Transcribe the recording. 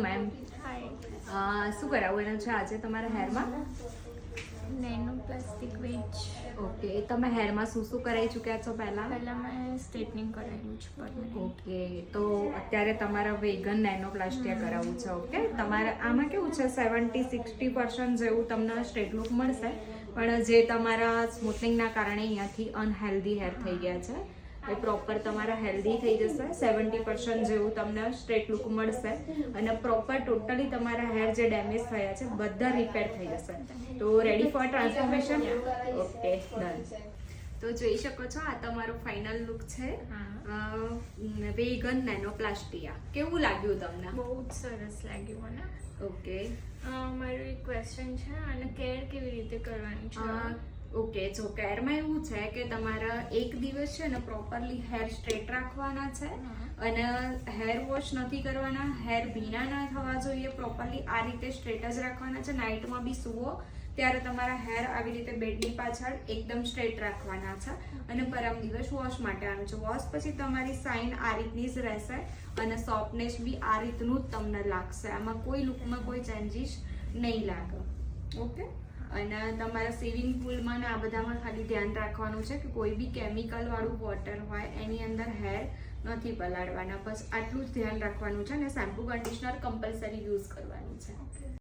Ma'am શું કરાવવાનું છે આજે તમારા હેરમાં? નેનો પ્લાસ્ટિક વેજ. ઓકે, તમે હેરમાં શું કરાવી ચૂક્યા છો પહેલા? મેં સ્ટ્રેટનિંગ કરાવ્યું છે પરમેનન્ટ. ઓકે, તો અત્યારે તમારા વેગન નેનો પ્લાસ્ટિયા કરાવવું છે. ઓકે, તમારે આમાં કેવું છે 70-60% જેવું તમને સ્ટ્રેટ લુક મળશે, પણ જે તમારા સ્મૂથનિંગના કારણે અહીંયાથી અનહેલ્ધી હેર થઈ ગયા છે એ પ્રોપર તમારા હેલ્ધી થઈ જશે. 70% જેવું તમને સ્ટ્રેટ લુક મળશે અને પ્રોપર ટોટલી તમારા હેર જે ડેમેજ થયા છે બધા રિપેર થઈ જશે. તો ready for transformation? Okay, done. તો જોઈ શકો છો આ તમારો ફાઇનલ લુક છે વેગન નેનો પ્લાસ્ટિયા. કેવું લાગ્યું તમને? બહુ જ સરસ લાગ્યું મને. ઓકે, મારું એક ક્વેશ્ચન છે, અને કેર કેવી રીતે કરવાની છે? ઓકે, જો કેરમાં એવું છે કે તમારા એક દિવસ છે ને પ્રોપરલી હેર સ્ટ્રેટ રાખવાના છે અને હેર વોશ નથી કરવાના. હેર ભીના ના થવા જોઈએ, પ્રોપરલી આ રીતે સ્ટ્રેટ જ રાખવાના છે. નાઇટમાં બી સૂવો ત્યારે તમારા હેર આવી રીતે બેડની પાછળ એકદમ સ્ટ્રેટ રાખવાના છે અને પરમ દિવસ વોશ માટે આવવાનું છે. વોશ પછી તમારી સાઇન આ રીતની જ રહેશે અને સોફ્ટનેસ બી આ રીતનું જ તમને લાગશે. આમાં કોઈ લુકમાં કોઈ ચેન્જીસ નહીં લાગે. ઓકે, અને તમારા સ્વિમિંગ પુલમાં ને આ બધામાં ખાલી ધ્યાન રાખવાનું છે કે કોઈ બી કેમિકલ વાળું વોટર હોય એની અંદર હેર નથી પલાળવાના. બસ આટલું જ ધ્યાન રાખવાનું છે અને શેમ્પુ કન્ડિશનર કમ્પલસરી યુઝ કરવાનું છે.